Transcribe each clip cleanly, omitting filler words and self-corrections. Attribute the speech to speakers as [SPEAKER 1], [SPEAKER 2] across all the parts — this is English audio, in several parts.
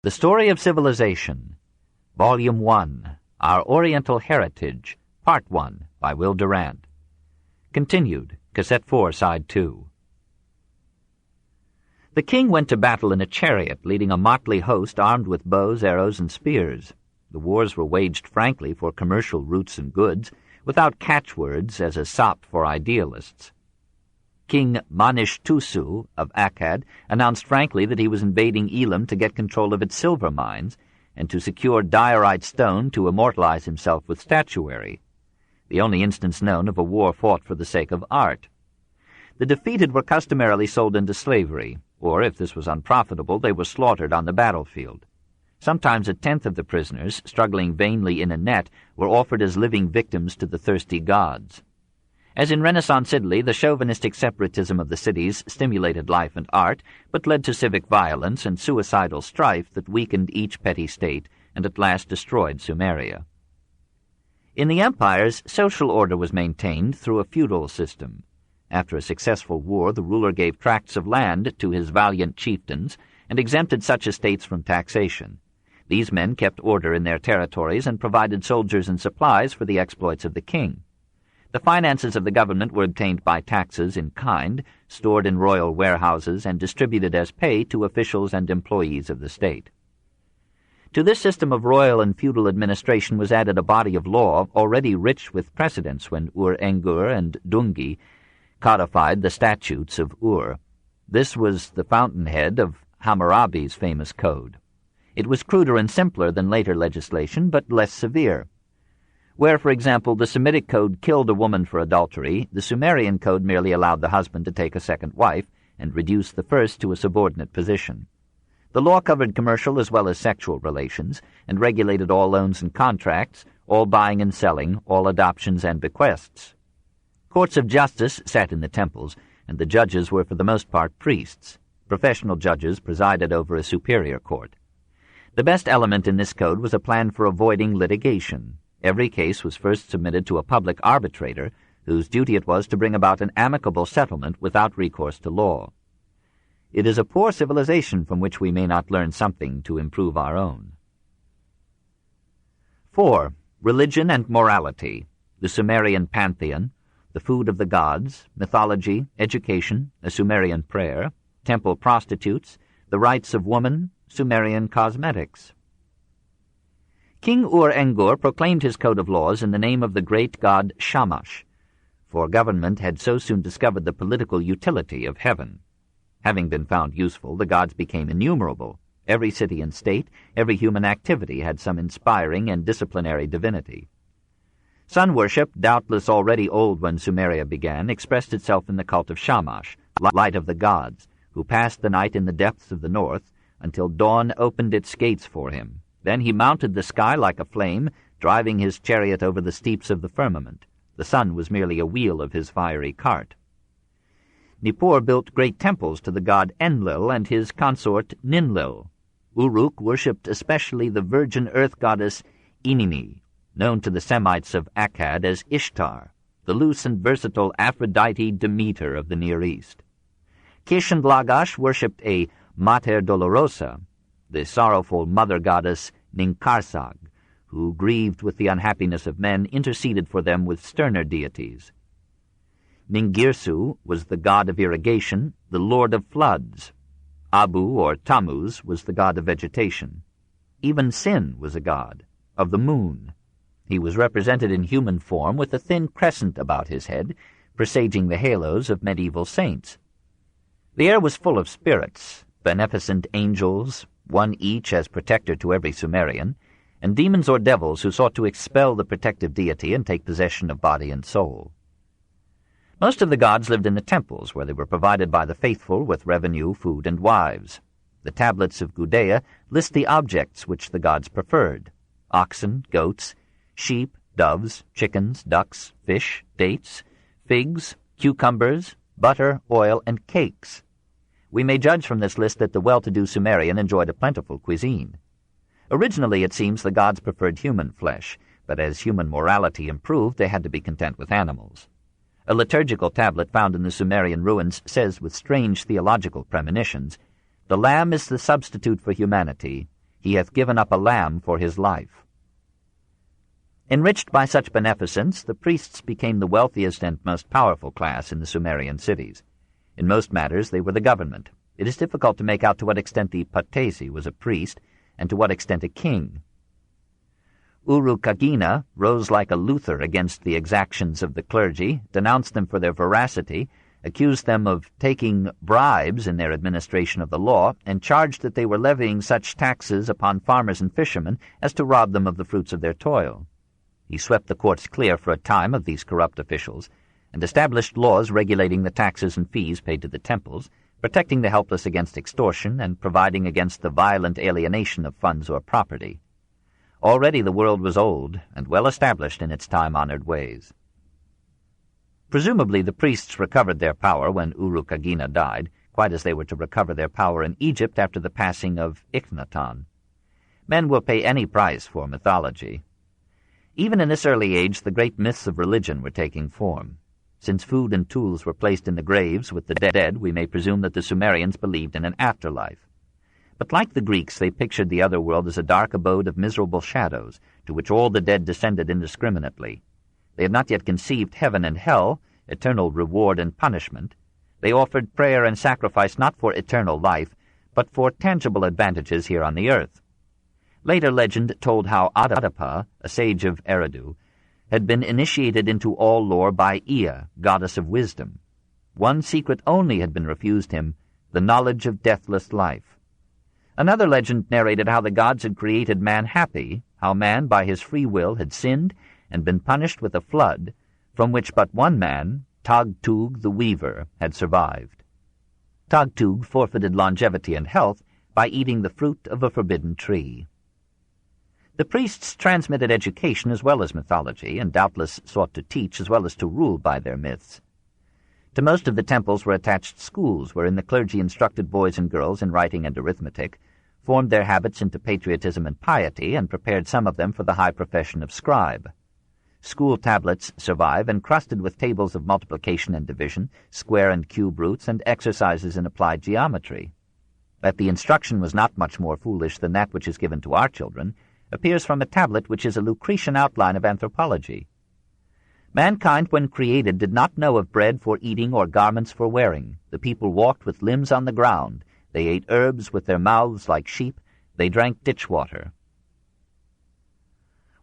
[SPEAKER 1] The Story of Civilization, Volume 1, Our Oriental Heritage, Part 1, by Will Durant. Continued, Cassette 4, Side 2. The king went to battle in a chariot, leading a motley host armed with bows, arrows, and spears. The wars were waged frankly for commercial routes and goods, without catchwords as a sop for idealists. King Manishtusu of Akkad announced frankly that he was invading Elam to get control of its silver mines and to secure diorite stone to immortalize himself with statuary, the only instance known of a war fought for the sake of art. The defeated were customarily sold into slavery, or, if this was unprofitable, they were slaughtered on the battlefield. Sometimes a tenth of the prisoners, struggling vainly in a net, were offered as living victims to the thirsty gods. As in Renaissance Italy, the chauvinistic separatism of the cities stimulated life and art, but led to civic violence and suicidal strife that weakened each petty state and at last destroyed Sumeria. In the empires, social order was maintained through a feudal system. After a successful war, the ruler gave tracts of land to his valiant chieftains and exempted such estates from taxation. These men kept order in their territories and provided soldiers and supplies for the exploits of the king. The finances of the government were obtained by taxes in kind, stored in royal warehouses, and distributed as pay to officials and employees of the state. To this system of royal and feudal administration was added a body of law already rich with precedents when Ur-Engur and Dungi codified the statutes of Ur. This was the fountainhead of Hammurabi's famous code. It was cruder and simpler than later legislation, but less severe. Where, for example, the Semitic code killed a woman for adultery, the Sumerian code merely allowed the husband to take a second wife and reduced the first to a subordinate position. The law covered commercial as well as sexual relations and regulated all loans and contracts, all buying and selling, all adoptions and bequests. Courts of justice sat in the temples, and the judges were for the most part priests. Professional judges presided over a superior court. The best element in this code was a plan for avoiding litigation. Every case was first submitted to a public arbitrator, whose duty it was to bring about an amicable settlement without recourse to law. It is a poor civilization from which we may not learn something to improve our own. 4. Religion and morality, the Sumerian Pantheon, the food of the gods, mythology, education, a Sumerian prayer, temple prostitutes, the rights of woman, Sumerian cosmetics. King Ur-Engur proclaimed his code of laws in the name of the great god Shamash, for government had so soon discovered the political utility of heaven. Having been found useful, the gods became innumerable. Every city and state, every human activity had some inspiring and disciplinary divinity. Sun worship, doubtless already old when Sumeria began, expressed itself in the cult of Shamash, light of the gods, who passed the night in the depths of the north until dawn opened its gates for him. Then he mounted the sky like a flame, driving his chariot over the steeps of the firmament. The sun was merely a wheel of his fiery cart. Nippur built great temples to the god Enlil and his consort Ninlil. Uruk worshipped especially the virgin earth goddess Inini, known to the Semites of Akkad as Ishtar, the loose and versatile Aphrodite Demeter of the Near East. Kish and Lagash worshipped a Mater Dolorosa, the sorrowful mother goddess Ninkarsag, who, grieved with the unhappiness of men, interceded for them with sterner deities. Ningirsu was the god of irrigation, the lord of floods. Abu, or Tammuz, was the god of vegetation. Even Sin was a god, of the moon. He was represented in human form with a thin crescent about his head, presaging the halos of medieval saints. The air was full of spirits, beneficent angels, one each as protector to every Sumerian, and demons or devils who sought to expel the protective deity and take possession of body and soul. Most of the gods lived in the temples, where they were provided by the faithful with revenue, food, and wives. The tablets of Judea list the objects which the gods preferred: oxen, goats, sheep, doves, chickens, ducks, fish, dates, figs, cucumbers, butter, oil, and cakes. We may judge from this list that the well-to-do Sumerian enjoyed a plentiful cuisine. Originally, it seems, the gods preferred human flesh, but as human morality improved, they had to be content with animals. A liturgical tablet found in the Sumerian ruins says with strange theological premonitions, "The lamb is the substitute for humanity. He hath given up a lamb for his life. Enriched by such beneficence, the priests became the wealthiest and most powerful class in the Sumerian cities. In most matters they were the government. It is difficult to make out to what extent the patesi was a priest, and to what extent a king. Urukagina rose like a Luther against the exactions of the clergy, denounced them for their veracity, accused them of taking bribes in their administration of the law, and charged that they were levying such taxes upon farmers and fishermen as to rob them of the fruits of their toil. He swept the courts clear for a time of these corrupt officials, and established laws regulating the taxes and fees paid to the temples, protecting the helpless against extortion, and providing against the violent alienation of funds or property. Already the world was old, and well established in its time-honored ways. Presumably the priests recovered their power when Urukagina died, quite as they were to recover their power in Egypt after the passing of Ikhnaton. Men will pay any price for mythology. Even in this early age, the great myths of religion were taking form. Since food and tools were placed in the graves with the dead, we may presume that the Sumerians believed in an afterlife. But like the Greeks, they pictured the other world as a dark abode of miserable shadows, to which all the dead descended indiscriminately. They had not yet conceived heaven and hell, eternal reward and punishment. They offered prayer and sacrifice not for eternal life, but for tangible advantages here on the earth. Later legend told how Adapa, a sage of Eridu, had been initiated into all lore by Ea, goddess of wisdom. One secret only had been refused him, the knowledge of deathless life. Another legend narrated how the gods had created man happy, how man by his free will had sinned and been punished with a flood, from which but one man, Tagtug the weaver, had survived. Tagtug forfeited longevity and health by eating the fruit of a forbidden tree. The priests transmitted education as well as mythology, and doubtless sought to teach as well as to rule by their myths. To most of the temples were attached schools wherein the clergy instructed boys and girls in writing and arithmetic, formed their habits into patriotism and piety, and prepared some of them for the high profession of scribe. School tablets survive, encrusted with tables of multiplication and division, square and cube roots, and exercises in applied geometry. That the instruction was not much more foolish than that which is given to our children appears from a tablet which is a Lucretian outline of anthropology. Mankind, when created, did not know of bread for eating or garments for wearing. The people walked with limbs on the ground. They ate herbs with their mouths like sheep. They drank ditch water.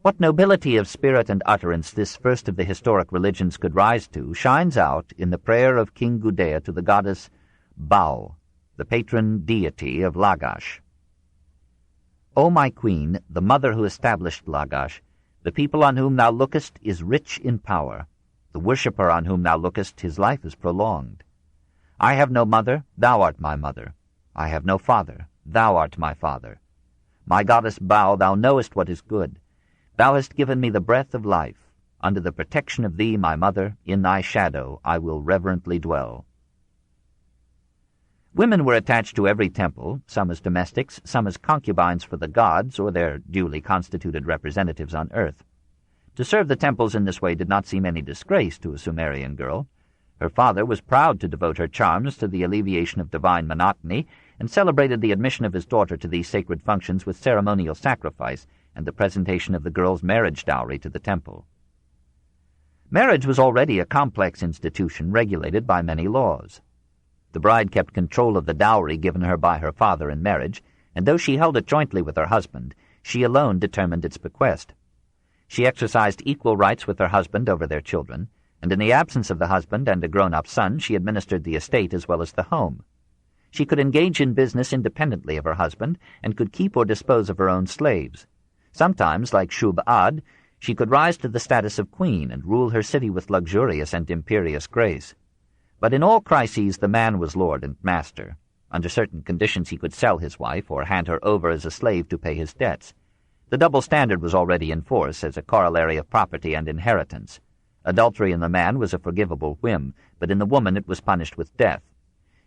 [SPEAKER 1] What nobility of spirit and utterance this first of the historic religions could rise to shines out in the prayer of King Gudea to the goddess Bau, the patron deity of Lagash. O my queen, the mother who established Lagash, the people on whom thou lookest is rich in power. The worshipper on whom thou lookest, his life is prolonged. I have no mother, thou art my mother. I have no father, thou art my father. My goddess Bau, thou knowest what is good. Thou hast given me the breath of life. Under the protection of thee, my mother, in thy shadow I will reverently dwell. Women were attached to every temple, some as domestics, some as concubines for the gods or their duly constituted representatives on earth. To serve the temples in this way did not seem any disgrace to a Sumerian girl. Her father was proud to devote her charms to the alleviation of divine monotony, and celebrated the admission of his daughter to these sacred functions with ceremonial sacrifice and the presentation of the girl's marriage dowry to the temple. Marriage was already a complex institution regulated by many laws. The bride kept control of the dowry given her by her father in marriage, and though she held it jointly with her husband, she alone determined its bequest. She exercised equal rights with her husband over their children, and in the absence of the husband and a grown-up son, she administered the estate as well as the home. She could engage in business independently of her husband, and could keep or dispose of her own slaves. Sometimes, like Shub-Ad, she could rise to the status of queen and rule her city with luxurious and imperious grace. But in all crises the man was lord and master. Under certain conditions he could sell his wife or hand her over as a slave to pay his debts. The double standard was already in force as a corollary of property and inheritance. Adultery in the man was a forgivable whim, but in the woman it was punished with death.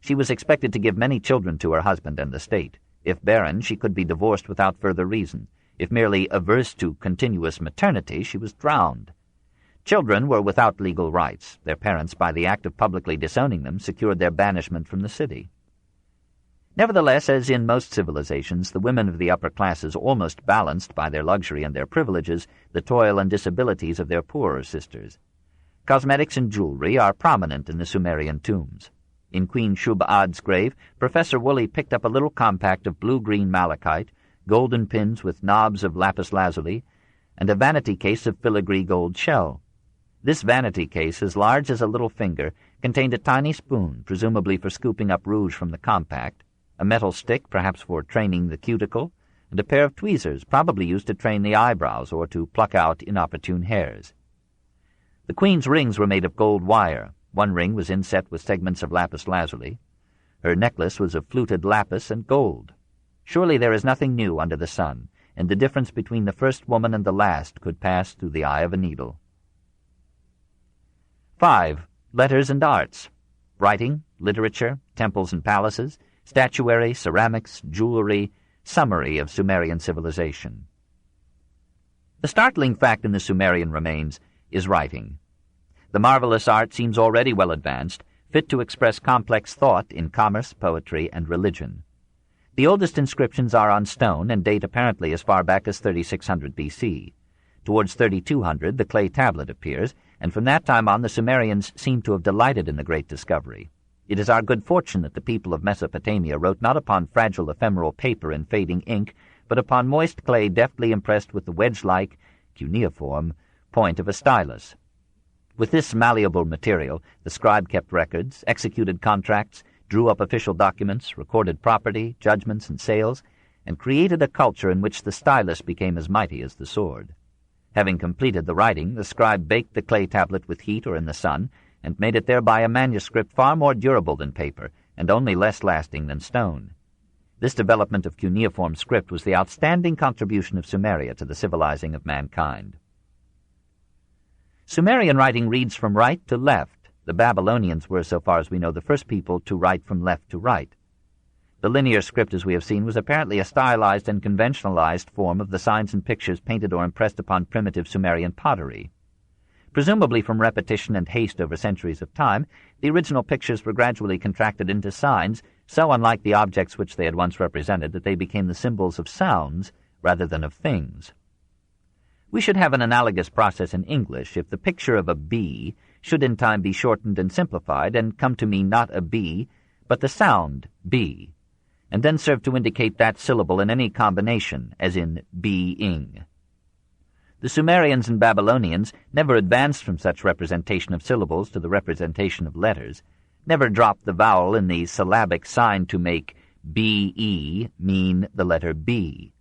[SPEAKER 1] She was expected to give many children to her husband and the state. If barren, she could be divorced without further reason. If merely averse to continuous maternity, she was drowned. Children were without legal rights. Their parents, by the act of publicly disowning them, secured their banishment from the city. Nevertheless, as in most civilizations, the women of the upper classes almost balanced by their luxury and their privileges the toil and disabilities of their poorer sisters. Cosmetics and jewelry are prominent in the Sumerian tombs. In Queen Shub-Ad's grave, Professor Woolley picked up a little compact of blue-green malachite, golden pins with knobs of lapis lazuli, and a vanity case of filigree gold shell. This vanity case, as large as a little finger, contained a tiny spoon, presumably for scooping up rouge from the compact, a metal stick, perhaps for training the cuticle, and a pair of tweezers, probably used to train the eyebrows or to pluck out inopportune hairs. The queen's rings were made of gold wire. One ring was inset with segments of lapis lazuli. Her necklace was of fluted lapis and gold. Surely there is nothing new under the sun, and the difference between the first woman and the last could pass through the eye of a needle. 5. Letters and arts. Writing, literature, temples and palaces, statuary, ceramics, jewelry, summary of Sumerian civilization. The startling fact in the Sumerian remains is writing. The marvelous art seems already well advanced, fit to express complex thought in commerce, poetry, and religion. The oldest inscriptions are on stone and date apparently as far back as 3600 BC. Towards 3200 the clay tablet appears, and from that time on the Sumerians seem to have delighted in the great discovery. It is our good fortune that the people of Mesopotamia wrote not upon fragile ephemeral paper and fading ink, but upon moist clay deftly impressed with the wedge-like, cuneiform, point of a stylus. With this malleable material, the scribe kept records, executed contracts, drew up official documents, recorded property, judgments, and sales, and created a culture in which the stylus became as mighty as the sword. Having completed the writing, the scribe baked the clay tablet with heat or in the sun, and made it thereby a manuscript far more durable than paper, and only less lasting than stone. This development of cuneiform script was the outstanding contribution of Sumeria to the civilizing of mankind. Sumerian writing reads from right to left. The Babylonians were, so far as we know, the first people to write from left to right. The linear script, as we have seen, was apparently a stylized and conventionalized form of the signs and pictures painted or impressed upon primitive Sumerian pottery. Presumably from repetition and haste over centuries of time, the original pictures were gradually contracted into signs, so unlike the objects which they had once represented that they became the symbols of sounds rather than of things. We should have an analogous process in English if the picture of a bee should in time be shortened and simplified and come to mean not a bee, but the sound bee, and then serve to indicate that syllable in any combination, as in being. The Sumerians and Babylonians never advanced from such representation of syllables to the representation of letters, never dropped the vowel in the syllabic sign to make be mean the letter B.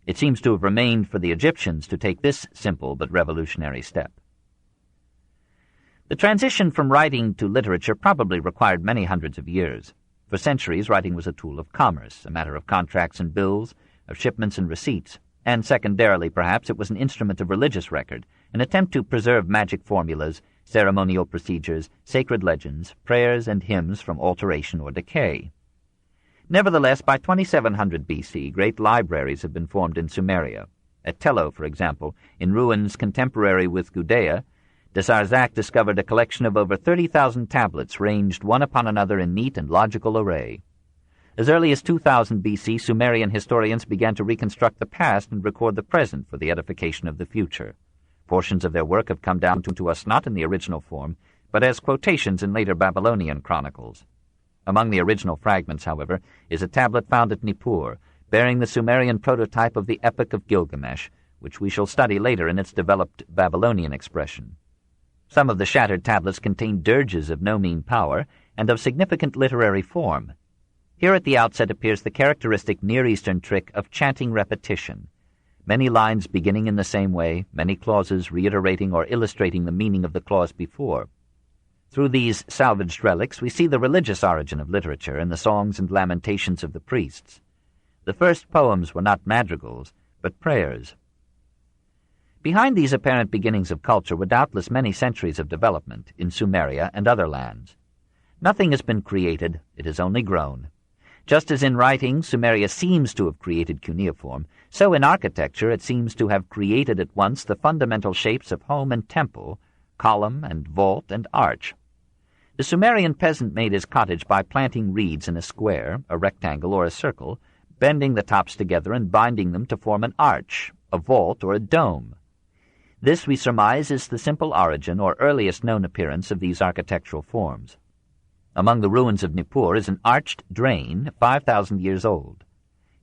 [SPEAKER 1] It seems to have remained for the Egyptians to take this simple but revolutionary step. The transition from writing to literature probably required many hundreds of years. For centuries, writing was a tool of commerce, a matter of contracts and bills, of shipments and receipts, and secondarily, perhaps, it was an instrument of religious record, an attempt to preserve magic formulas, ceremonial procedures, sacred legends, prayers, and hymns from alteration or decay. Nevertheless, by 2700 BC, great libraries had been formed in Sumeria. At Tello, for example, in ruins contemporary with Judea, de Sarzac discovered a collection of over 30,000 tablets ranged one upon another in neat and logical array. As early as 2000 BC, Sumerian historians began to reconstruct the past and record the present for the edification of the future. Portions of their work have come down to us not in the original form, but as quotations in later Babylonian chronicles. Among the original fragments, however, is a tablet found at Nippur, bearing the Sumerian prototype of the Epic of Gilgamesh, which we shall study later in its developed Babylonian expression. Some of the shattered tablets contain dirges of no mean power and of significant literary form. Here at the outset appears the characteristic Near Eastern trick of chanting repetition, many lines beginning in the same way, many clauses reiterating or illustrating the meaning of the clause before. Through these salvaged relics we see the religious origin of literature in the songs and lamentations of the priests. The first poems were not madrigals, but prayers. Behind these apparent beginnings of culture were doubtless many centuries of development in Sumeria and other lands. Nothing has been created, it has only grown. Just as in writing Sumeria seems to have created cuneiform, so in architecture it seems to have created at once the fundamental shapes of home and temple, column and vault and arch. The Sumerian peasant made his cottage by planting reeds in a square, a rectangle, or a circle, bending the tops together and binding them to form an arch, a vault, or a dome. This, we surmise, is the simple origin or earliest known appearance of these architectural forms. Among the ruins of Nippur is an arched drain 5,000 years old.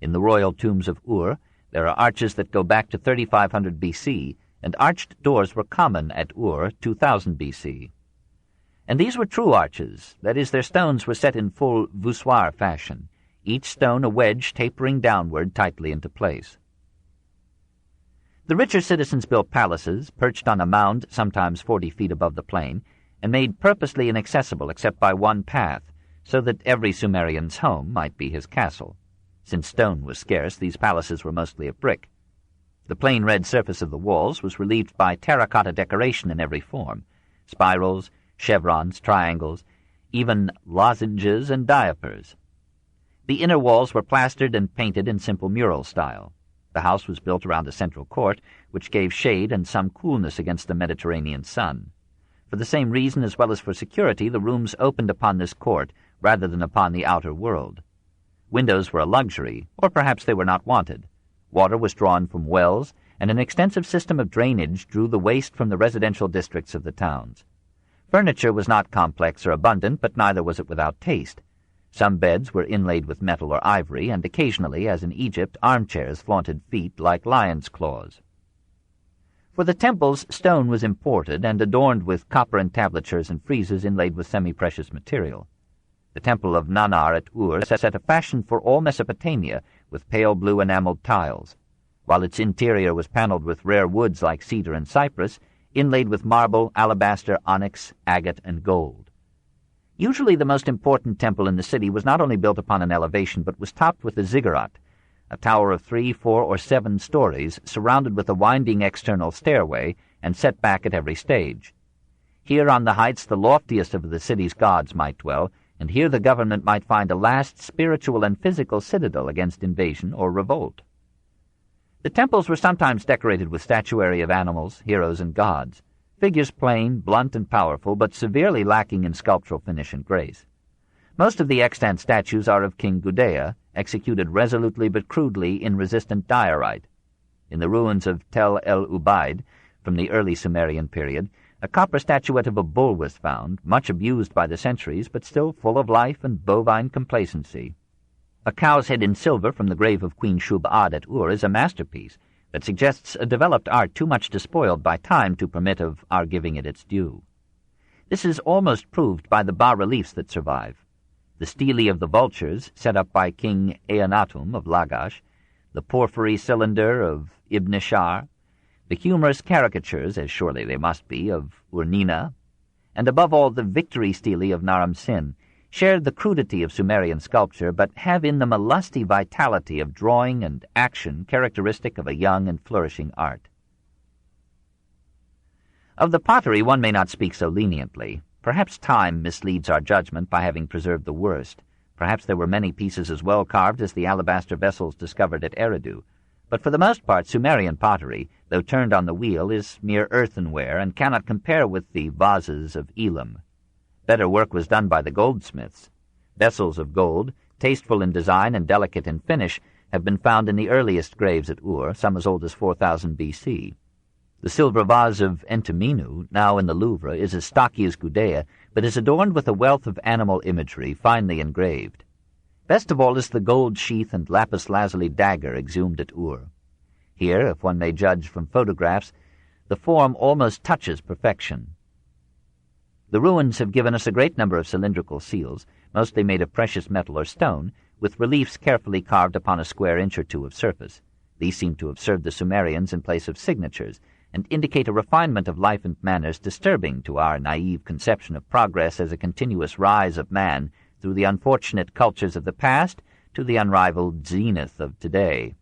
[SPEAKER 1] In the royal tombs of Ur, there are arches that go back to 3500 BC, and arched doors were common at Ur 2000 BC. And these were true arches, that is, their stones were set in full voussoir fashion, each stone a wedge tapering downward tightly into place. The richer citizens built palaces, perched on a mound sometimes 40 feet above the plain, and made purposely inaccessible except by one path, so that every Sumerian's home might be his castle. Since stone was scarce, these palaces were mostly of brick. The plain red surface of the walls was relieved by terracotta decoration in every form, spirals, chevrons, triangles, even lozenges and diapers. The inner walls were plastered and painted in simple mural style. The house was built around a central court, which gave shade and some coolness against the Mediterranean sun. For the same reason, as well as for security, the rooms opened upon this court rather than upon the outer world. Windows were a luxury, or perhaps they were not wanted. Water was drawn from wells, and an extensive system of drainage drew the waste from the residential districts of the towns. Furniture was not complex or abundant, but neither was it without taste. Some beds were inlaid with metal or ivory, and occasionally, as in Egypt, armchairs flaunted feet like lion's claws. For the temples, stone was imported and adorned with copper entablatures and friezes inlaid with semi-precious material. The temple of Nanar at Ur set a fashion for all Mesopotamia with pale blue enameled tiles, while its interior was paneled with rare woods like cedar and cypress, inlaid with marble, alabaster, onyx, agate, and gold. Usually the most important temple in the city was not only built upon an elevation, but was topped with a ziggurat, a tower of 3, 4, or 7 stories, surrounded with a winding external stairway and set back at every stage. Here on the heights the loftiest of the city's gods might dwell, and here the government might find a last spiritual and physical citadel against invasion or revolt. The temples were sometimes decorated with statuary of animals, heroes, and gods, figures plain, blunt, and powerful, but severely lacking in sculptural finish and grace. Most of the extant statues are of King Gudea, executed resolutely but crudely in resistant diorite. In the ruins of Tel el-Ubaid, from the early Sumerian period, a copper statuette of a bull was found, much abused by the centuries, but still full of life and bovine complacency. A cow's head in silver from the grave of Queen Shub-Ad at Ur is a masterpiece that suggests a developed art too much despoiled by time to permit of our giving it its due. This is almost proved by the bas-reliefs that survive. The stelae of the vultures, set up by King Eonatum of Lagash, the porphyry cylinder of Ibn Shar, the humorous caricatures, as surely they must be, of Urnina, and above all the victory stelae of Naram-Sin, share the crudity of Sumerian sculpture, but have in them a lusty vitality of drawing and action characteristic of a young and flourishing art. Of the pottery one may not speak so leniently. Perhaps time misleads our judgment by having preserved the worst. Perhaps there were many pieces as well carved as the alabaster vessels discovered at Eridu. But for the most part Sumerian pottery, though turned on the wheel, is mere earthenware and cannot compare with the vases of Elam. Better work was done by the goldsmiths. Vessels of gold, tasteful in design and delicate in finish, have been found in the earliest graves at Ur, some as old as 4000 B.C. The silver vase of Tomino, now in the Louvre, is as stocky as Gudea, but is adorned with a wealth of animal imagery, finely engraved. Best of all is the gold sheath and lapis lazuli dagger exhumed at Ur. Here, if one may judge from photographs, the form almost touches perfection. The ruins have given us a great number of cylindrical seals, mostly made of precious metal or stone, with reliefs carefully carved upon a square inch or two of surface. These seem to have served the Sumerians in place of signatures, and indicate a refinement of life and manners disturbing to our naive conception of progress as a continuous rise of man through the unfortunate cultures of the past to the unrivaled zenith of today.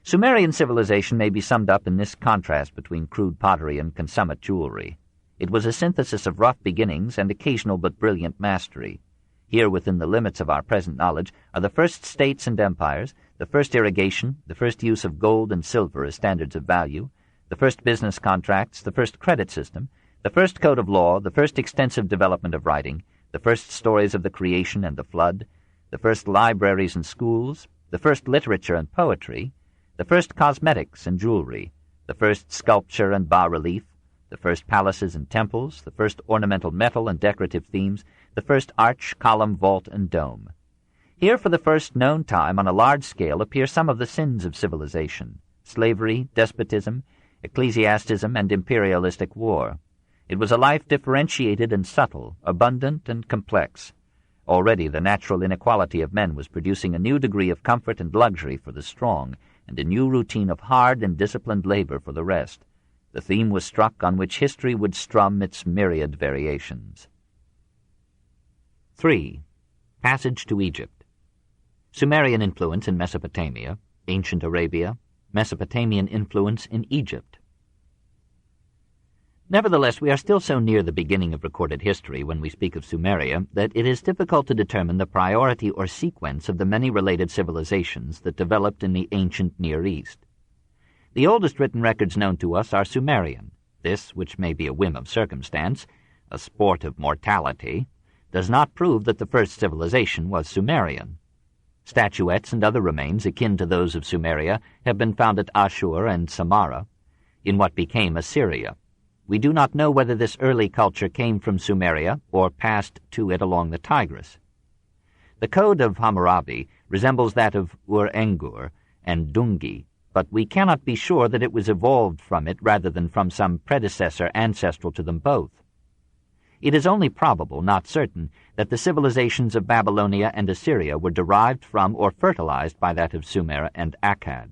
[SPEAKER 1] Sumerian civilization may be summed up in this contrast between crude pottery and consummate jewelry. It was a synthesis of rough beginnings and occasional but brilliant mastery. Here, within the limits of our present knowledge, are the first states and empires, the first irrigation, the first use of gold and silver as standards of value, the first business contracts, the first credit system, The first code of law, the first extensive development of writing, the first stories of the creation and the flood, the first libraries and schools, the first literature and poetry, the first cosmetics and jewelry, the first sculpture and bas-relief, the first palaces and temples, the first ornamental metal and decorative themes, the first arch, column, vault, and dome. Here for the first known time on a large scale appear some of the sins of civilization: slavery, despotism, ecclesiastism, and imperialistic war. It was a life differentiated and subtle, abundant and complex. Already the natural inequality of men was producing a new degree of comfort and luxury for the strong, and a new routine of hard and disciplined labor for the rest. The theme was struck on which history would strum its myriad variations. 3. Passage to Egypt. Sumerian influence in Mesopotamia, ancient Arabia, Mesopotamian influence in Egypt. Nevertheless, we are still so near the beginning of recorded history when we speak of Sumeria that it is difficult to determine the priority or sequence of the many related civilizations that developed in the ancient Near East. The oldest written records known to us are Sumerian. This, which may be a whim of circumstance, a sport of mortality, does not prove that the first civilization was Sumerian. Statuettes and other remains akin to those of Sumeria have been found at Ashur and Samarra, in what became Assyria. We do not know whether this early culture came from Sumeria or passed to it along the Tigris. The code of Hammurabi resembles that of Ur-Engur and Dungi, but we cannot be sure that it was evolved from it rather than from some predecessor ancestral to them both. It is only probable, not certain, that the civilizations of Babylonia and Assyria were derived from or fertilized by that of Sumer and Akkad.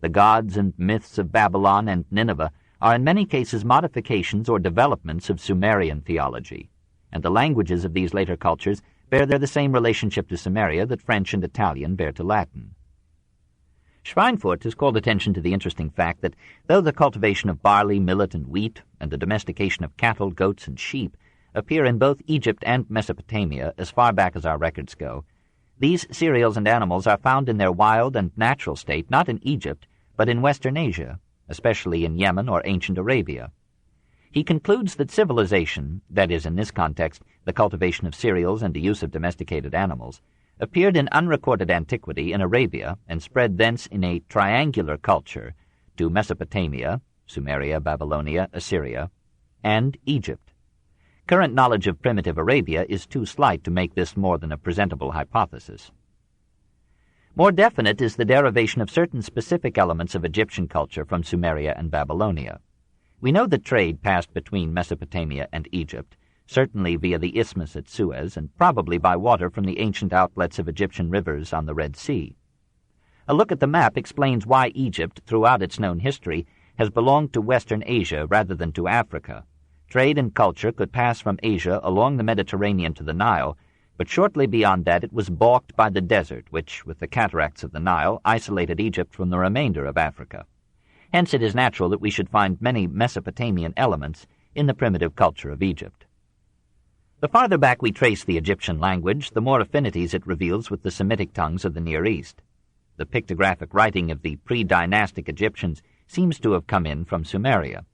[SPEAKER 1] The gods and myths of Babylon and Nineveh are in many cases modifications or developments of Sumerian theology, and the languages of these later cultures bear the same relationship to Sumeria that French and Italian bear to Latin. Schweinfurt has called attention to the interesting fact that though the cultivation of barley, millet, and wheat, and the domestication of cattle, goats, and sheep appear in both Egypt and Mesopotamia as far back as our records go, these cereals and animals are found in their wild and natural state not in Egypt, but in Western Asia, especially in Yemen or ancient Arabia. He concludes that civilization, that is, in this context, the cultivation of cereals and the use of domesticated animals, appeared in unrecorded antiquity in Arabia and spread thence in a triangular culture to Mesopotamia, Sumeria, Babylonia, Assyria, and Egypt. Current knowledge of primitive Arabia is too slight to make this more than a presentable hypothesis. More definite is the derivation of certain specific elements of Egyptian culture from Sumeria and Babylonia. We know that trade passed between Mesopotamia and Egypt, certainly via the isthmus at Suez, and probably by water from the ancient outlets of Egyptian rivers on the Red Sea. A look at the map explains why Egypt, throughout its known history, has belonged to Western Asia rather than to Africa. Trade and culture could pass from Asia along the Mediterranean to the Nile, but shortly beyond that it was balked by the desert, which, with the cataracts of the Nile, isolated Egypt from the remainder of Africa. Hence it is natural that we should find many Mesopotamian elements in the primitive culture of Egypt. The farther back we trace the Egyptian language, the more affinities it reveals with the Semitic tongues of the Near East. The pictographic writing of the pre-dynastic Egyptians seems to have come in from Sumeria.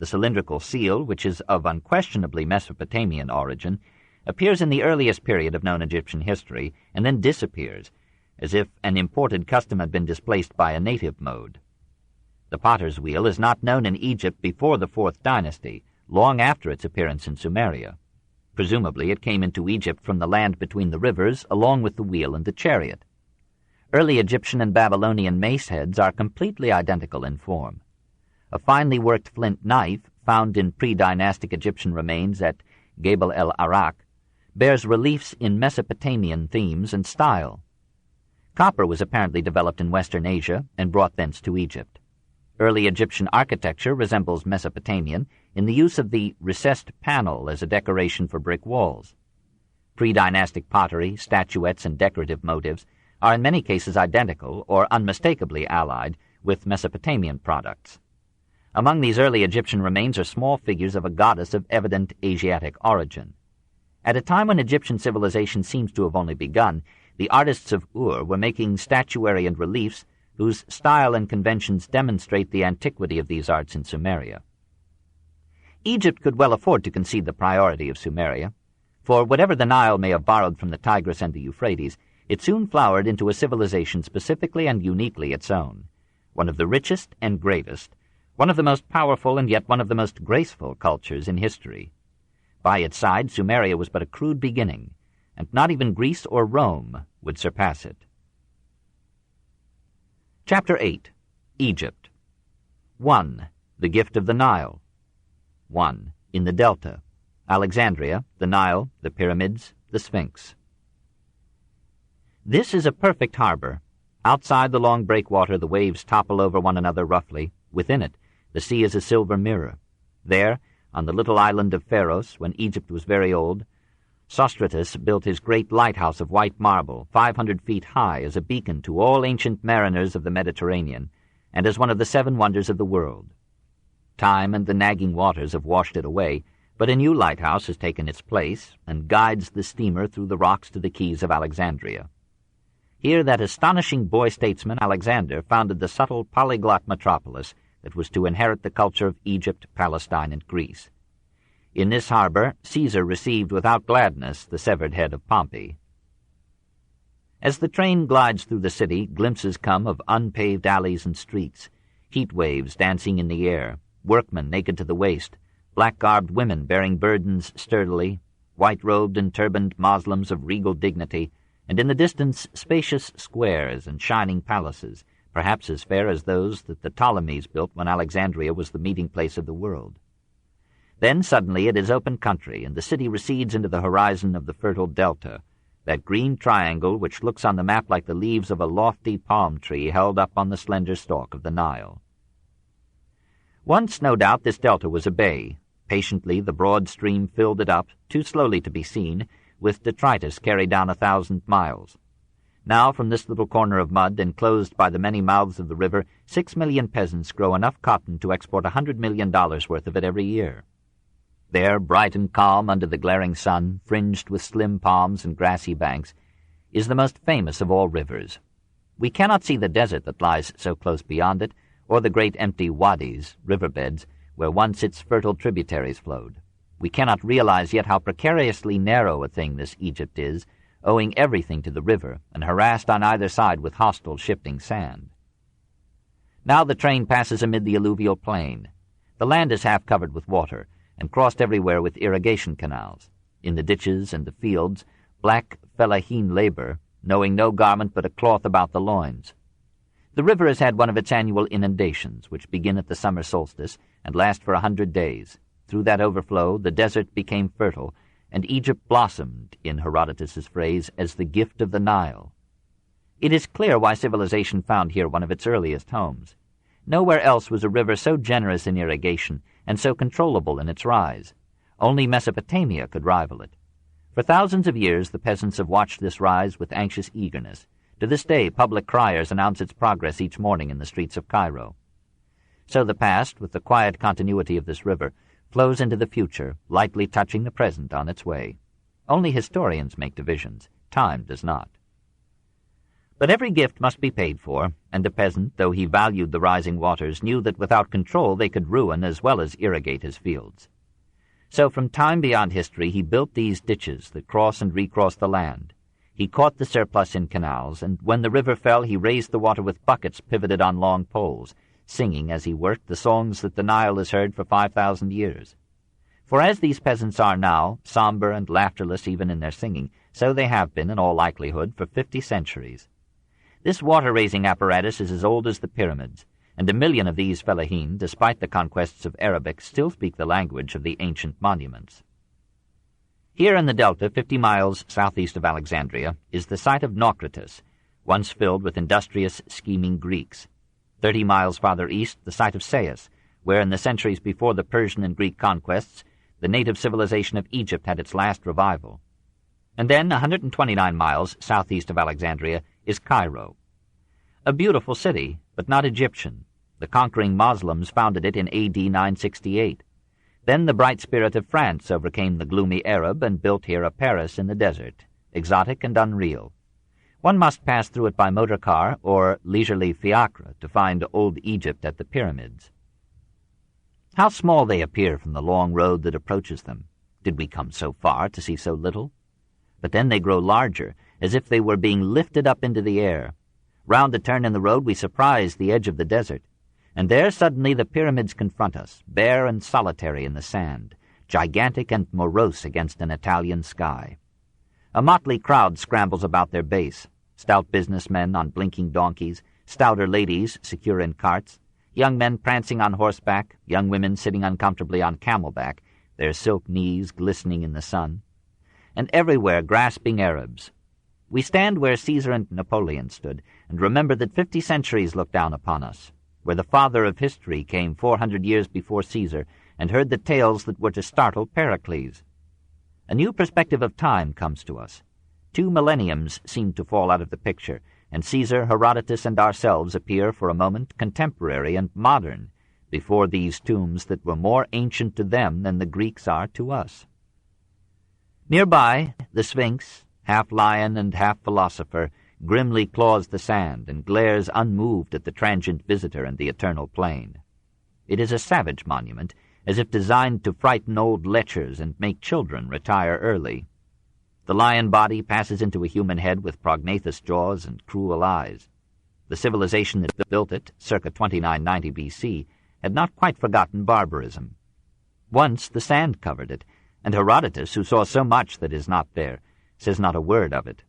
[SPEAKER 1] The cylindrical seal, which is of unquestionably Mesopotamian origin, appears in the earliest period of known Egyptian history and then disappears, as if an imported custom had been displaced by a native mode. The potter's wheel is not known in Egypt before the 4th dynasty, long after its appearance in Sumeria. Presumably it came into Egypt from the land between the rivers, along with the wheel and the chariot. Early Egyptian and Babylonian mace heads are completely identical in form. A finely worked flint knife, found in pre-dynastic Egyptian remains at Gebel el-Arak, bears reliefs in Mesopotamian themes and style. Copper was apparently developed in Western Asia and brought thence to Egypt. Early Egyptian architecture resembles Mesopotamian in the use of the recessed panel as a decoration for brick walls. Pre-dynastic pottery, statuettes, and decorative motifs are in many cases identical or unmistakably allied with Mesopotamian products. Among these early Egyptian remains are small figures of a goddess of evident Asiatic origin. At a time when Egyptian civilization seems to have only begun, the artists of Ur were making statuary and reliefs whose style and conventions demonstrate the antiquity of these arts in Sumeria. Egypt could well afford to concede the priority of Sumeria, for whatever the Nile may have borrowed from the Tigris and the Euphrates, it soon flowered into a civilization specifically and uniquely its own, one of the richest and greatest, one of the most powerful and yet one of the most graceful cultures in history. By its side, Sumeria was but a crude beginning, and not even Greece or Rome would surpass it. Chapter 8. Egypt. 1. The gift of the Nile. 1. In the Delta. Alexandria, the Nile, the Pyramids, the Sphinx. This is a perfect harbor. Outside the long breakwater, the waves topple over one another roughly. Within it, the sea is a silver mirror. There, on the little island of Pharos, when Egypt was very old, Sostratus built his great lighthouse of white marble, 500 feet high, as a beacon to all ancient mariners of the Mediterranean, and as one of the 7 wonders of the world. Time and the nagging waters have washed it away, but a new lighthouse has taken its place and guides the steamer through the rocks to the quays of Alexandria. Here that astonishing boy-statesman Alexander founded the subtle polyglot metropolis that was to inherit the culture of Egypt, Palestine, and Greece. In this harbor, Caesar received without gladness the severed head of Pompey. As the train glides through the city, glimpses come of unpaved alleys and streets, heat waves dancing in the air, workmen naked to the waist, black-garbed women bearing burdens sturdily, white-robed and turbaned Moslems of regal dignity, and in the distance spacious squares and shining palaces, perhaps as fair as those that the Ptolemies built when Alexandria was the meeting place of the world. Then suddenly it is open country, and the city recedes into the horizon of the fertile delta, that green triangle which looks on the map like the leaves of a lofty palm tree held up on the slender stalk of the Nile. Once, no doubt, this delta was a bay. Patiently the broad stream filled it up, too slowly to be seen, with detritus carried down 1,000 miles. Now, from this little corner of mud, enclosed by the many mouths of the river, 6 million peasants grow enough cotton to export $100 million worth of it every year. There, bright and calm under the glaring sun, fringed with slim palms and grassy banks, is the most famous of all rivers. We cannot see the desert that lies so close beyond it, or the great empty wadis, riverbeds, where once its fertile tributaries flowed. We cannot realize yet how precariously narrow a thing this Egypt is, owing everything to the river, and harassed on either side with hostile shifting sand. Now the train passes amid the alluvial plain. The land is half covered with water, and crossed everywhere with irrigation canals. In the ditches and the fields, black fellahin labor, knowing no garment but a cloth about the loins. The river has had one of its annual inundations, which begin at the summer solstice and last for 100 days. Through that overflow, the desert became fertile, and Egypt blossomed, in Herodotus's phrase, as the gift of the Nile. It is clear why civilization found here one of its earliest homes. Nowhere else was a river so generous in irrigation and so controllable in its rise. Only Mesopotamia could rival it. For thousands of years the peasants have watched this rise with anxious eagerness. To this day public criers announce its progress each morning in the streets of Cairo. So the past, with the quiet continuity of this river, flows into the future, lightly touching the present on its way. Only historians make divisions. Time does not. But every gift must be paid for, and a peasant, though he valued the rising waters, knew that without control they could ruin as well as irrigate his fields. So from time beyond history he built these ditches that cross and recross the land. He caught the surplus in canals, and when the river fell he raised the water with buckets pivoted on long poles, singing as he worked the songs that the Nile has heard for 5,000 years. For as these peasants are now, somber and laughterless even in their singing, so they have been, in all likelihood, for 50 centuries. This water-raising apparatus is as old as the pyramids, and 1 million of these fellahin, despite the conquests of Arabic, still speak the language of the ancient monuments. Here in the delta, 50 miles southeast of Alexandria, is the site of Naucratis, once filled with industrious, scheming Greeks. 30 miles farther east, the site of Sais, where in the centuries before the Persian and Greek conquests, the native civilization of Egypt had its last revival. And then, 129 miles southeast of Alexandria, is Cairo. A beautiful city, but not Egyptian. The conquering Moslems founded it in A.D. 968. Then the bright spirit of France overcame the gloomy Arab and built here a Paris in the desert, exotic and unreal. One must pass through it by motor car or leisurely fiacre to find old Egypt at the pyramids. How small they appear from the long road that approaches them. Did we come so far to see so little? But then they grow larger, as if they were being lifted up into the air. Round a turn in the road we surprise the edge of the desert, and there suddenly the pyramids confront us, bare and solitary in the sand, gigantic and morose against an Italian sky. A motley crowd scrambles about their base, stout businessmen on blinking donkeys, stouter ladies secure in carts, young men prancing on horseback, young women sitting uncomfortably on camelback, their silk knees glistening in the sun, and everywhere grasping Arabs. We stand where Caesar and Napoleon stood, and remember that 50 centuries look down upon us, where the father of history came 400 years before Caesar and heard the tales that were to startle Pericles. A new perspective of time comes to us. 2 millenniums seem to fall out of the picture, and Caesar, Herodotus, and ourselves appear for a moment contemporary and modern before these tombs that were more ancient to them than the Greeks are to us. Nearby, the Sphinx, half lion and half philosopher, grimly claws the sand and glares unmoved at the transient visitor and the eternal plain. It is a savage monument, as if designed to frighten old lechers and make children retire early. The lion body passes into a human head with prognathous jaws and cruel eyes. The civilization that built it, circa 2990 B.C., had not quite forgotten barbarism. Once the sand covered it, and Herodotus, who saw so much that is not there, says not a word of it.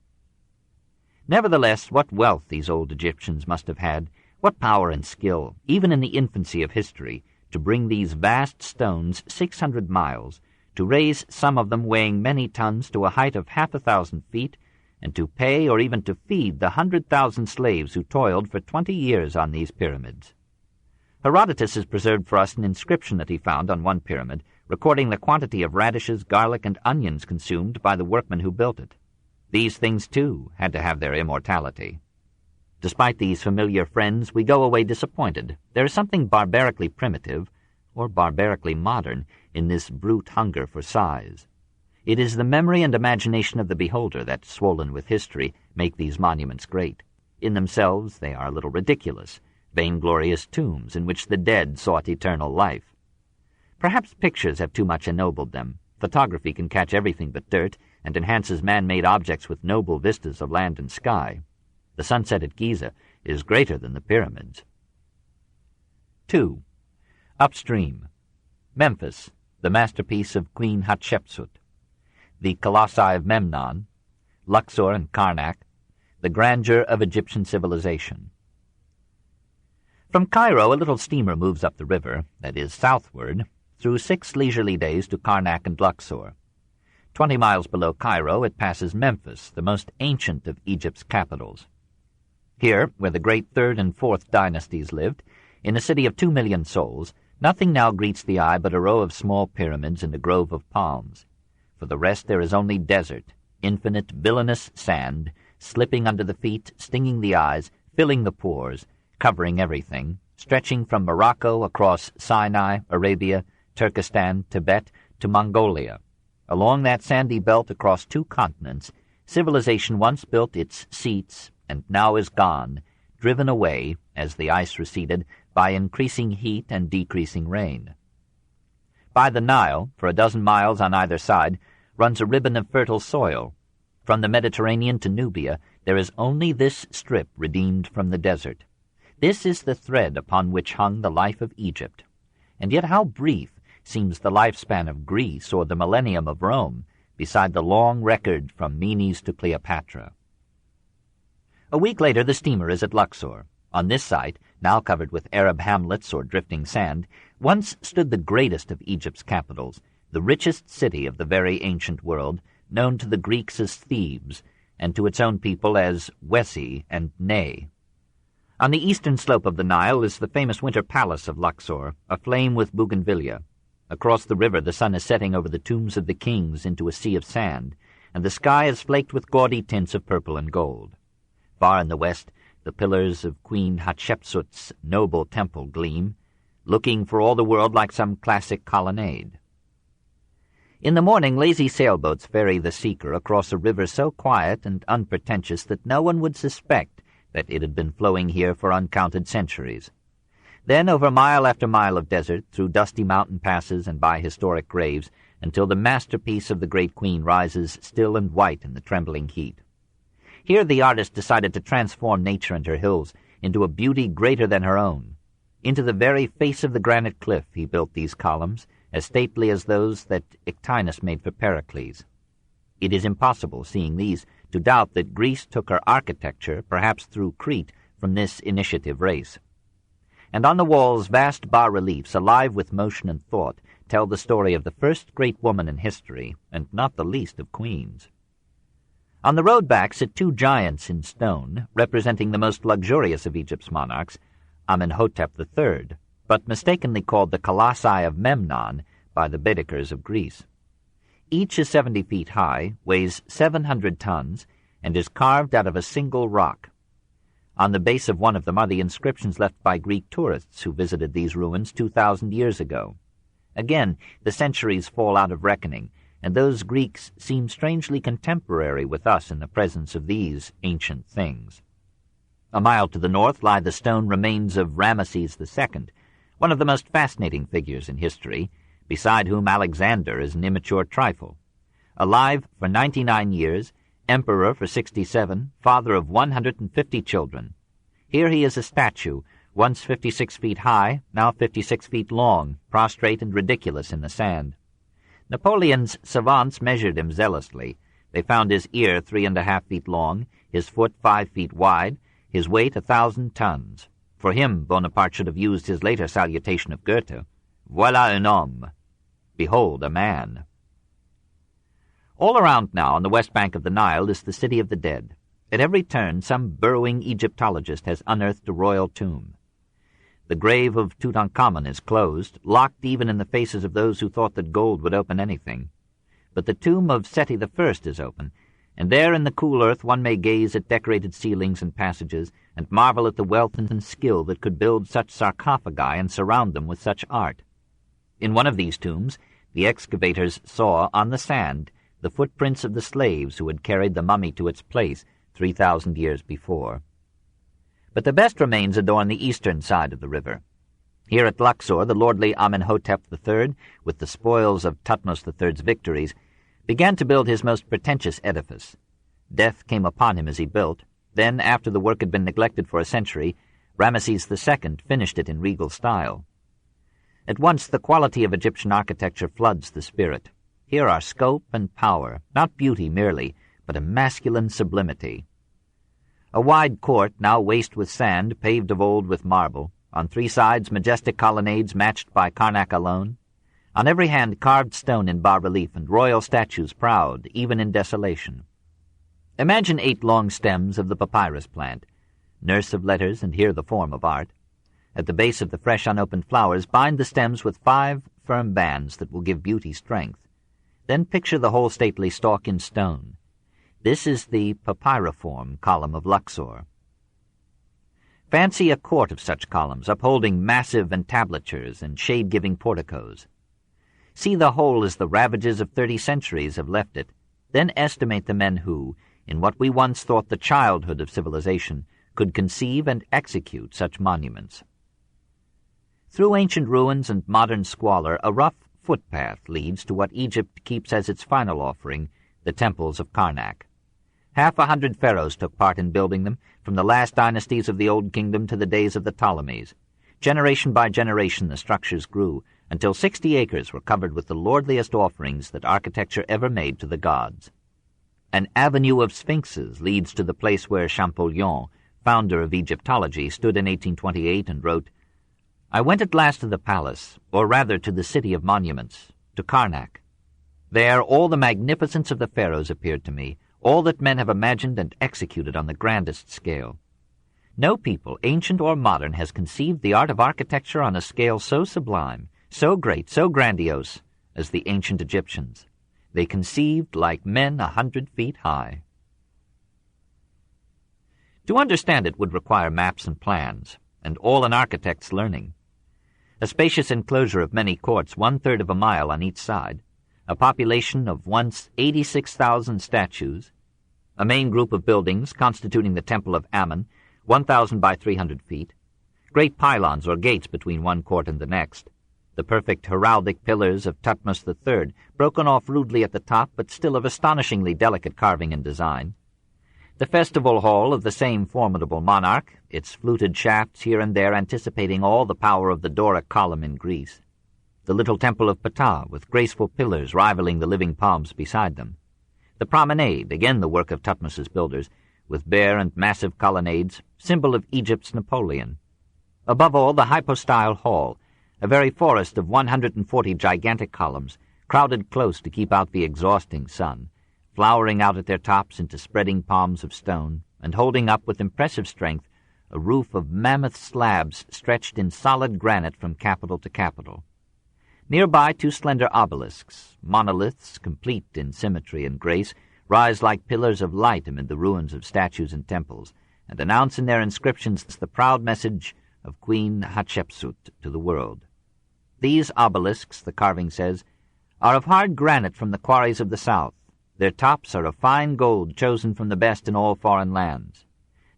[SPEAKER 1] Nevertheless, what wealth these old Egyptians must have had, what power and skill, even in the infancy of history, to bring these vast stones 600 miles, to raise some of them weighing many tons to a height of 1,000 feet, and to pay or even to feed the 100,000 slaves who toiled for 20 years on these pyramids. Herodotus has preserved for us an inscription that he found on one pyramid, recording the quantity of radishes, garlic, and onions consumed by the workmen who built it. These things, too, had to have their immortality. Despite these familiar friends, we go away disappointed. There is something barbarically primitive, or barbarically modern, in this brute hunger for size. It is the memory and imagination of the beholder that, swollen with history, make these monuments great. In themselves they are a little ridiculous, vainglorious tombs in which the dead sought eternal life. Perhaps pictures have too much ennobled them. Photography can catch everything but dirt, and enhances man-made objects with noble vistas of land and sky. The sunset at Giza is greater than the pyramids. 2. Upstream. Memphis, the masterpiece of Queen Hatshepsut. The colossi of Memnon, Luxor and Karnak, the grandeur of Egyptian civilization. From Cairo, a little steamer moves up the river, that is, southward, through 6 leisurely days to Karnak and Luxor. 20 miles below Cairo, it passes Memphis, the most ancient of Egypt's capitals. Here, where the great 3rd and 4th dynasties lived, in a city of 2 million souls, nothing now greets the eye but a row of small pyramids and a grove of palms. For the rest there is only desert, infinite villainous sand, slipping under the feet, stinging the eyes, filling the pores, covering everything, stretching from Morocco across Sinai, Arabia, Turkestan, Tibet, to Mongolia. Along that sandy belt across 2 continents, civilization once built its seats and now is gone, driven away, as the ice receded, by increasing heat and decreasing rain. By the Nile, for a dozen miles on either side, runs a ribbon of fertile soil. From the Mediterranean to Nubia, there is only this strip redeemed from the desert. This is the thread upon which hung the life of Egypt. And yet how brief seems the lifespan of Greece or the millennium of Rome beside the long record from Menes to Cleopatra. A week later the steamer is at Luxor. On this site, now covered with Arab hamlets or drifting sand, once stood the greatest of Egypt's capitals, the richest city of the very ancient world, known to the Greeks as Thebes, and to its own people as Wesi and Ne. On the eastern slope of the Nile is the famous winter palace of Luxor, aflame with bougainvillea. Across the river the sun is setting over the tombs of the kings into a sea of sand, and the sky is flaked with gaudy tints of purple and gold. Far in the west, the pillars of Queen Hatshepsut's noble temple gleam, looking for all the world like some classic colonnade. In the morning, lazy sailboats ferry the seeker across a river so quiet and unpretentious that no one would suspect that it had been flowing here for uncounted centuries. Then over mile after mile of desert, through dusty mountain passes and by historic graves, until the masterpiece of the great queen rises still and white in the trembling heat. Here the artist decided to transform nature and her hills into a beauty greater than her own. Into the very face of the granite cliff he built these columns, as stately as those that Ictinus made for Pericles. It is impossible, seeing these, to doubt that Greece took her architecture, perhaps through Crete, from this initiative race. And on the walls vast bas-reliefs, alive with motion and thought, tell the story of the first great woman in history, and not the least of queens. On the road back sit two giants in stone, representing the most luxurious of Egypt's monarchs, Amenhotep III, but mistakenly called the Colossi of Memnon by the Baedekers of Greece. Each is 70 feet high, weighs 700 tons, and is carved out of a single rock. On the base of one of them are the inscriptions left by Greek tourists who visited these ruins 2,000 years ago. Again, the centuries fall out of reckoning, and those Greeks seem strangely contemporary with us in the presence of these ancient things. A mile to the north lie the stone remains of Ramesses II, one of the most fascinating figures in history, beside whom Alexander is an immature trifle. Alive for 99 years, emperor for 67, father of 150 children. Here he is a statue, once 56 feet high, now 56 feet long, prostrate and ridiculous in the sand. Napoleon's savants measured him zealously. They found his ear 3.5 feet long, his foot 5 feet wide, his weight 1,000 tons. For him, Bonaparte should have used his later salutation of Goethe, "Voilà un homme." Behold, a man. All around now, on the west bank of the Nile, is the city of the dead. At every turn, some burrowing Egyptologist has unearthed a royal tomb. The grave of Tutankhamun is closed, locked even in the faces of those who thought that gold would open anything. But the tomb of Seti I is open, and there in the cool earth one may gaze at decorated ceilings and passages, and marvel at the wealth and skill that could build such sarcophagi and surround them with such art. In one of these tombs, the excavators saw, on the sand, the footprints of the slaves who had carried the mummy to its place 3,000 years before. But the best remains adorn the eastern side of the river. Here at Luxor, the lordly Amenhotep III, with the spoils of Thutmose III's victories, began to build his most pretentious edifice. Death came upon him as he built. Then, after the work had been neglected for a century, Ramesses II finished it in regal style. At once the quality of Egyptian architecture floods the spirit. Here are scope and power, not beauty merely, but a masculine sublimity. A wide court, now waste with sand, paved of old with marble. On three sides majestic colonnades matched by Karnak alone. On every hand carved stone in bas-relief and royal statues proud, even in desolation. Imagine 8 long stems of the papyrus plant, nurse of letters and here the form of art. At the base of the fresh unopened flowers bind the stems with 5 firm bands that will give beauty strength. Then picture the whole stately stalk in stone. This is the papyriform column of Luxor. Fancy a court of such columns, upholding massive entablatures and shade-giving porticos. See the whole as the ravages of 30 centuries have left it. Then estimate the men who, in what we once thought the childhood of civilization, could conceive and execute such monuments. Through ancient ruins and modern squalor, a rough footpath leads to what Egypt keeps as its final offering, the Temples of Karnak. 100 pharaohs took part in building them, from the last dynasties of the Old Kingdom to the days of the Ptolemies. Generation by generation the structures grew, until 60 acres were covered with the lordliest offerings that architecture ever made to the gods. An avenue of sphinxes leads to the place where Champollion, founder of Egyptology, stood in 1828 and wrote, "I went at last to the palace, or rather to the city of monuments, to Karnak. There all the magnificence of the pharaohs appeared to me, all that men have imagined and executed on the grandest scale. No people, ancient or modern, has conceived the art of architecture on a scale so sublime, so great, so grandiose, as the ancient Egyptians. They conceived like men 100 feet high." To understand it would require maps and plans, and all an architect's learning. A spacious enclosure of many courts, 1/3 of a mile on each side, a population of once 86,000 statues, a main group of buildings constituting the Temple of Amman, 1,000 by 300 feet, great pylons or gates between one court and the next, the perfect heraldic pillars of Thutmose III, broken off rudely at the top but still of astonishingly delicate carving and design, the festival hall of the same formidable monarch, its fluted shafts here and there anticipating all the power of the Doric column in Greece, the little temple of Ptah with graceful pillars rivaling the living palms beside them, the promenade, again the work of Thutmose's builders, with bare and massive colonnades, symbol of Egypt's Napoleon. Above all, the hypostyle hall, a very forest of 140 gigantic columns, crowded close to keep out the exhausting sun, flowering out at their tops into spreading palms of stone, and holding up with impressive strength a roof of mammoth slabs stretched in solid granite from capital to capital. Nearby, two slender obelisks, monoliths complete in symmetry and grace, rise like pillars of light amid the ruins of statues and temples, and announce in their inscriptions the proud message of Queen Hatshepsut to the world. These obelisks, the carving says, are of hard granite from the quarries of the south. Their tops are of fine gold chosen from the best in all foreign lands.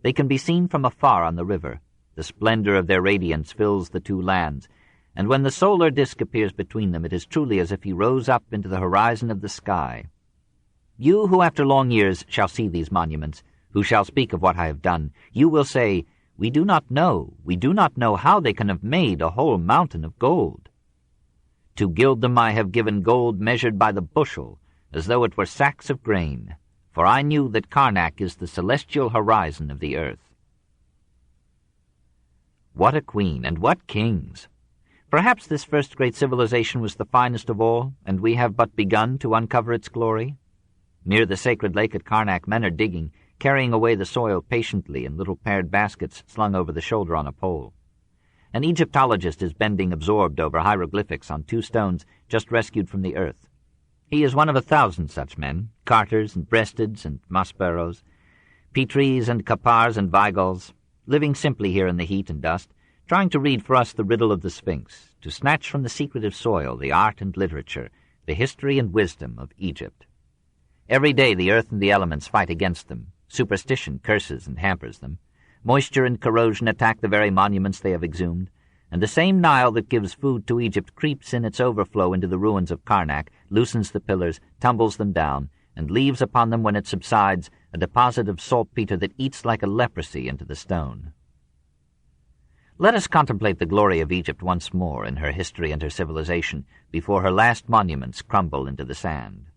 [SPEAKER 1] They can be seen from afar on the river. The splendor of their radiance fills the two lands, and when the solar disk appears between them, it is truly as if he rose up into the horizon of the sky. You who after long years shall see these monuments, who shall speak of what I have done, you will say, we do not know how they can have made a whole mountain of gold. To gild them I have given gold measured by the bushel, as though it were sacks of grain, for I knew that Karnak is the celestial horizon of the earth. What a queen, and what kings! Perhaps this first great civilization was the finest of all, and we have but begun to uncover its glory. Near the sacred lake at Karnak, men are digging, carrying away the soil patiently in little paired baskets slung over the shoulder on a pole. An Egyptologist is bending absorbed over hieroglyphics on two stones just rescued from the earth. He is one of 1,000 such men, carters and breasteds and masperos, Petries and Kapars and Bagels, living simply here in the heat and dust, trying to read for us the riddle of the Sphinx, to snatch from the secretive soil the art and literature, the history and wisdom of Egypt. Every day the earth and the elements fight against them. Superstition curses and hampers them. Moisture and corrosion attack the very monuments they have exhumed, and the same Nile that gives food to Egypt creeps in its overflow into the ruins of Karnak, loosens the pillars, tumbles them down, and leaves upon them when it subsides a deposit of saltpeter that eats like a leprosy into the stone. Let us contemplate the glory of Egypt once more in her history and her civilization before her last monuments crumble into the sand.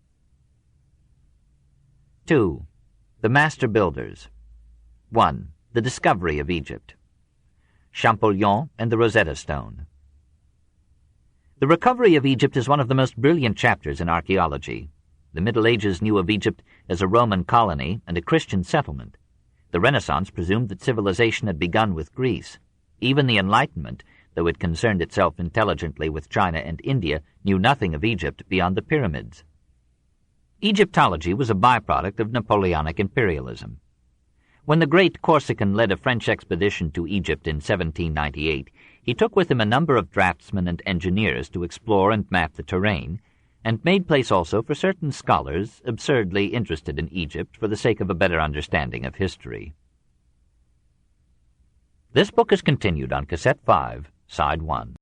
[SPEAKER 1] 2. The Master Builders. 1. The Discovery of Egypt. Champollion and the Rosetta Stone. The recovery of Egypt is one of the most brilliant chapters in archaeology. The Middle Ages knew of Egypt as a Roman colony and a Christian settlement. The Renaissance presumed that civilization had begun with Greece. Even the Enlightenment, though it concerned itself intelligently with China and India, knew nothing of Egypt beyond the pyramids. Egyptology was a byproduct of Napoleonic imperialism. When the great Corsican led a French expedition to Egypt in 1798, he took with him a number of draftsmen and engineers to explore and map the terrain, and made place also for certain scholars absurdly interested in Egypt for the sake of a better understanding of history. This book is continued on Cassette 5, Side 1.